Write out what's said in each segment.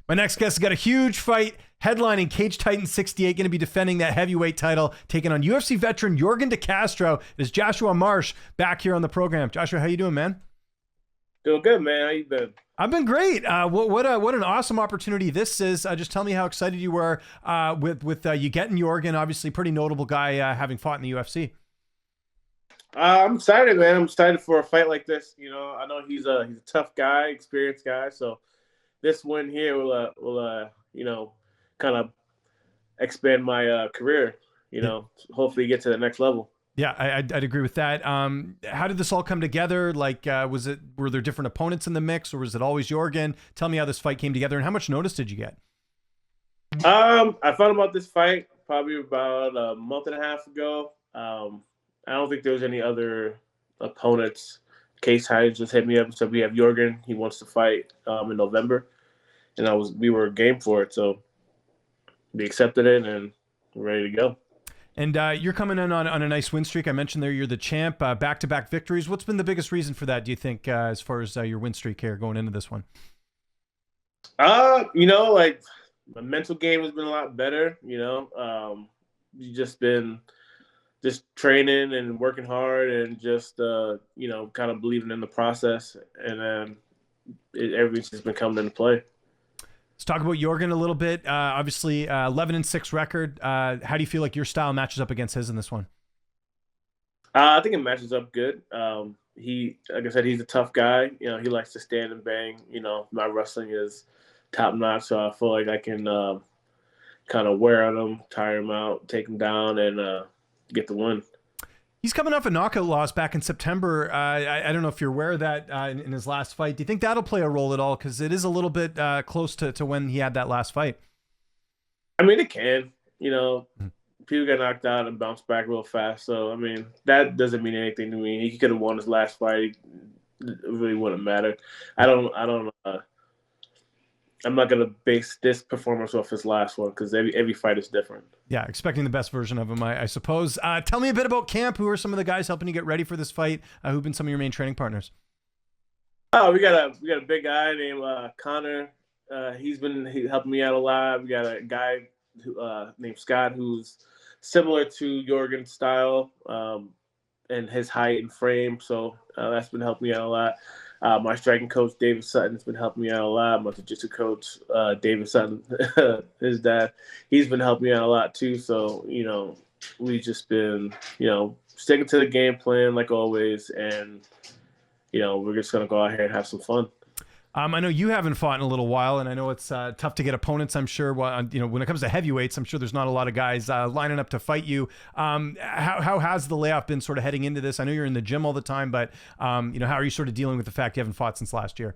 My next guest has got a huge fight headlining Cage Titan 68, going to be defending that heavyweight title, taking on UFC veteran Yorgan De Castro. It is Jahsua Marsh back here on the program. Joshua, how you doing, man? Doing good, man. How you been? I've been great. What an awesome opportunity this is. Just tell me how excited you were with you getting Yorgan, obviously pretty notable guy having fought in the UFC. I'm excited, man. I'm excited for a fight like this. You know, I know he's a tough guy, experienced guy. So this win here will kind of expand my career. You know, hopefully get to the next level. Yeah, I'd agree with that. How did this all come together? Like, were there different opponents in the mix, or was it always Yorgan? Tell me how this fight came together, and how much notice did you get? I found about this fight probably about a month and a half ago. I don't think there was any other opponents. Case Titan just hit me up and said we have Yorgan. He wants to fight in November, and we were game for it, so we accepted it and we're ready to go. And you're coming in on a nice win streak. I mentioned there you're the champ, back-to-back victories. What's been the biggest reason for that, do you think, as far as your win streak here going into this one? Like my mental game has been a lot better. You just been just training and working hard and just kind of believing in the process, and then everything's just been coming into play. Let's talk about Yorgan a little bit. Obviously, 11-6 record. How do you feel like your style matches up against his in this one? I think it matches up good. Like I said, he's a tough guy. You know, he likes to stand and bang. You know, my wrestling is top notch, so I feel like I can kind of wear on him, tire him out, take him down, and get the win. He's coming off a knockout loss back in September. I don't know if you're aware of that in his last fight. Do you think that'll play a role at all? Because it is a little bit close to when he had that last fight. I mean, it can. You know, people get knocked out and bounce back real fast. So, I mean, that doesn't mean anything to me. He could have won his last fight. It really wouldn't matter. I'm not going to base this performance off his last one because every fight is different. Yeah, expecting the best version of him, I suppose. Tell me a bit about camp. Who are some of the guys helping you get ready for this fight? Who've been some of your main training partners? Oh, we got a big guy named Connor. He's been helping me out a lot. We got a guy named Scott who's similar to Yorgan's style and his height and frame. So that's been helping me out a lot. My striking coach, David Sutton, has been helping me out a lot. My jiu-jitsu coach, David Sutton, his dad, he's been helping me out a lot too. So, we've just been, sticking to the game plan like always. And, we're just going to go out here and have some fun. I know you haven't fought in a little while, and I know it's tough to get opponents, I'm sure. Well, when it comes to heavyweights, I'm sure there's not a lot of guys lining up to fight you. How has the layoff been sort of heading into this? I know you're in the gym all the time, but, how are you sort of dealing with the fact you haven't fought since last year?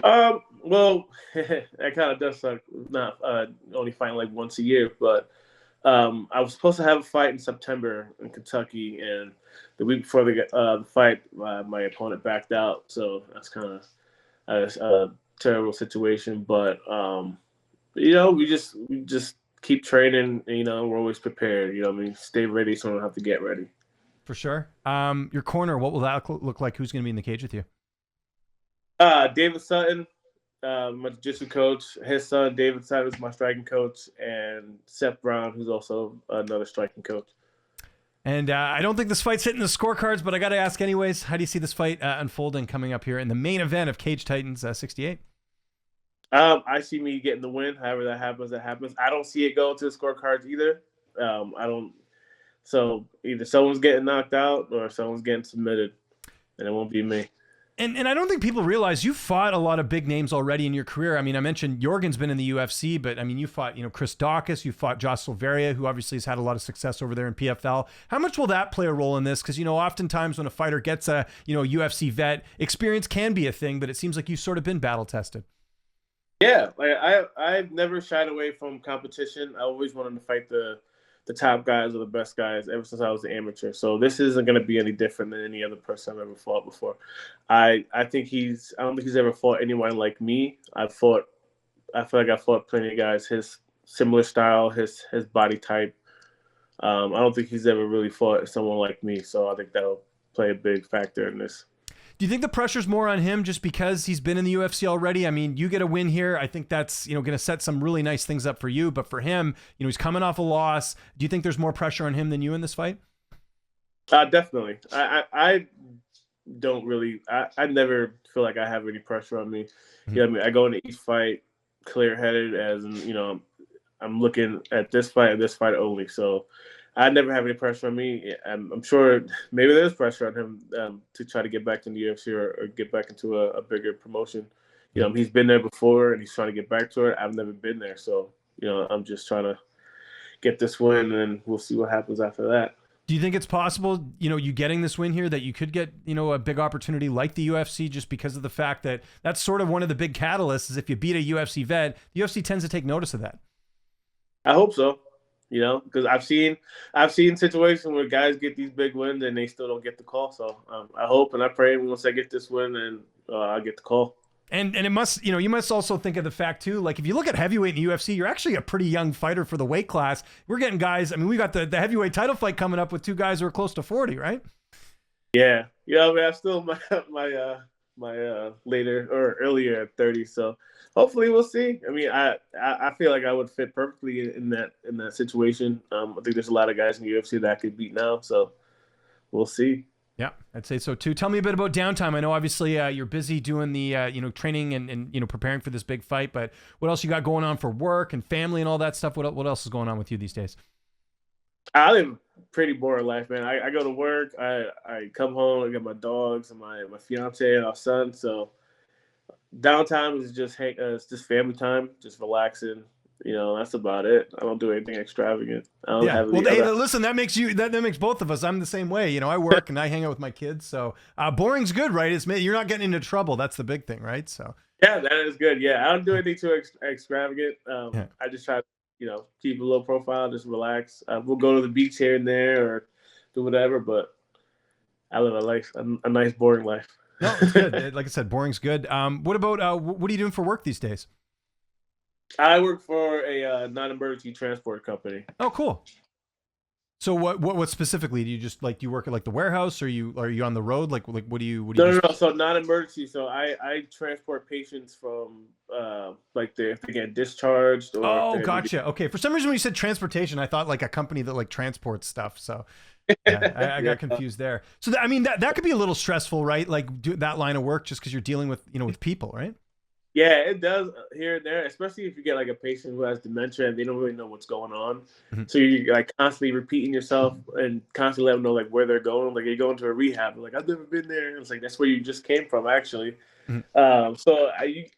Well, that kind of does suck, not only fighting like once a year, but I was supposed to have a fight in September in Kentucky, and the week before the fight, my opponent backed out, so that's kind of a terrible situation, but we just keep training. We're always prepared. Stay ready so I don't have to get ready. For sure. Your corner, what will that look like? Who's going to be in the cage with you? David Sutton, my jiu-jitsu coach. His son David Sutton is my striking coach, and Seth Brown, who's also another striking coach. And I don't think this fight's hitting the scorecards, but I got to ask anyways, how do you see this fight unfolding coming up here in the main event of Cage Titans 68? I see me getting the win. However that happens, that happens. I don't see it going to the scorecards either. I don't. So either someone's getting knocked out or someone's getting submitted, and it won't be me. And I don't think people realize you fought a lot of big names already in your career. I mean, I mentioned Yorgan's been in the UFC, but I mean, you fought, Chris Daukaus, you fought Josh Silveria, who obviously has had a lot of success over there in PFL. How much will that play a role in this? Because, oftentimes when a fighter gets a, UFC vet, experience can be a thing, but it seems like you've sort of been battle tested. Yeah, like I've never shied away from competition. I always wanted to fight the top guys or the best guys ever since I was an amateur. So this isn't going to be any different than any other person I've ever fought before. I don't think he's ever fought anyone like me. I feel like I fought plenty of guys his similar style, his body type. I don't think he's ever really fought someone like me. So I think that'll play a big factor in this. Do you think the pressure's more on him just because he's been in the UFC already? I mean, you get a win here. I think that's, going to set some really nice things up for you. But for him, he's coming off a loss. Do you think there's more pressure on him than you in this fight? Definitely. I don't really. I never feel like I have any pressure on me. Mm-hmm. I mean, I go into each fight clear-headed, as in, I'm looking at this fight and this fight only. So I never have any pressure on me. I'm sure maybe there's pressure on him to try to get back in the UFC or get back into a bigger promotion. He's been there before and he's trying to get back to it. I've never been there, so I'm just trying to get this win, and we'll see what happens after that. Do you think it's possible, you getting this win here, that you could get, a big opportunity like the UFC, just because of the fact that that's sort of one of the big catalysts is if you beat a UFC vet, the UFC tends to take notice of that? I hope so, because I've seen situations where guys get these big wins and they still don't get the call. So I hope and I pray once I get this win and I'll get the call. And it must, you must also think of the fact too, like if you look at heavyweight in the UFC, you're actually a pretty young fighter for the weight class. We're getting guys, I mean, we got the heavyweight title fight coming up with two guys who are close to 40, right? Yeah. I mean, I'm still my later or earlier at 30. So hopefully we'll see. I mean, I feel like I would fit perfectly in that situation. I think there's a lot of guys in the UFC that I could beat now. So we'll see. Yeah, I'd say so too. Tell me a bit about downtime. I know obviously you're busy doing the training and preparing for this big fight, but what else you got going on for work and family and all that stuff? What else is going on with you these days? I live a pretty boring life, man. I go to work, I come home, I got my dogs and my fiance and our son. So downtime is just it's just family time, just relaxing. That's about it. I don't do anything extravagant. I don't have any listen, that makes both of us. I'm the same way. I work and I hang out with my kids. So boring's good, right? You're not getting into trouble. That's the big thing, right? So yeah, that is good. Yeah, I don't do anything too extravagant. I just try to, keep a low profile, just relax. We'll go to the beach here and there or do whatever, but I live a nice, boring life. No, it's good. Like I said, boring's good. What about what are you doing for work these days? I work for a non-emergency transport company. Oh, cool. So what specifically do you just do you work at the warehouse, or are you on the road? What do you? No. So non-emergency. So I transport patients from if they get discharged. Or gotcha. Okay. For some reason when you said transportation, I thought like a company that transports stuff. So yeah, I got confused there. So that could be a little stressful, right? Like do that line of work just because you're dealing with with people, right? Yeah, it does here and there, especially if you get a patient who has dementia and they don't really know what's going on. Mm-hmm. So you're constantly repeating yourself and constantly let them know where they're going. Like you're going to a rehab, I've never been there. And it's that's where you just came from, actually. Mm-hmm. So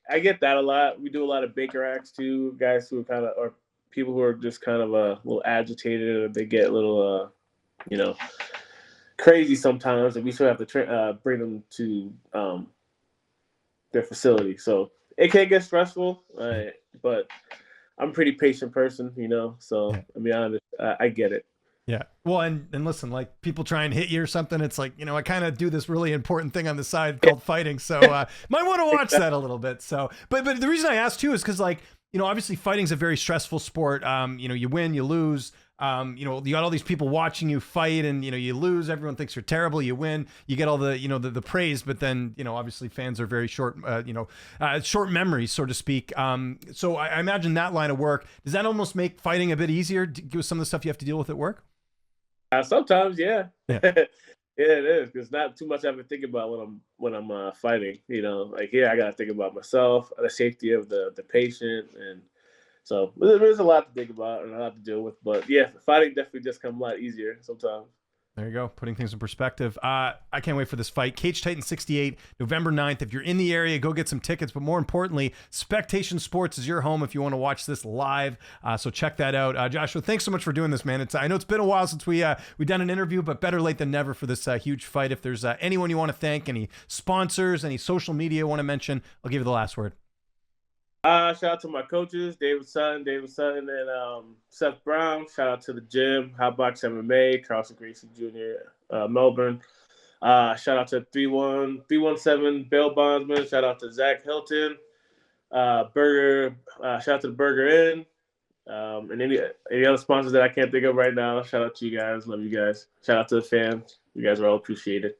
I get that a lot. We do a lot of Baker acts too, guys who are or people who are just kind of a little agitated, or they get a little crazy sometimes, and we still have to bring them to their facility. So it can get stressful, but I'm a pretty patient person, so I get it. Yeah. Well, and listen, people try and hit you or something. It's I kind of do this really important thing on the side called fighting. So might want to watch that a little bit. So, but the reason I asked too is because obviously fighting's a very stressful sport. You win, you lose. You got all these people watching you fight, and you lose. Everyone thinks you're terrible. You win, you get all the the praise, but then obviously fans are very short, short memories, so to speak. So I imagine that line of work, does that almost make fighting a bit easier? With some of the stuff you have to deal with at work? Sometimes, yeah. Yeah, it is, because not too much I have to think about when I'm fighting. I got to think about myself, the safety of the patient, and so there's a lot to think about and a lot to deal with. But yeah, fighting definitely just comes a lot easier sometimes. There you go, putting things in perspective. I can't wait for this fight. Cage Titan 68, November 9th. If you're in the area, go get some tickets. But more importantly, Spectation Sports is your home if you want to watch this live. So check that out. Jahsua, thanks so much for doing this, man. I know it's been a while since we've done an interview, but better late than never for this huge fight. If there's anyone you want to thank, any sponsors, any social media you want to mention, I'll give you the last word. Shout out to my coaches, David Sutton, and Seth Brown. Shout out to the gym, Hotbox MMA, Carlson Gracie Jr., Melbourne. Shout out to 317 Bail Bondsman. Shout out to Zach Hilton, Burger. Shout out to the Burger Inn, and any other sponsors that I can't think of right now. Shout out to you guys. Love you guys. Shout out to the fans. You guys are all appreciated.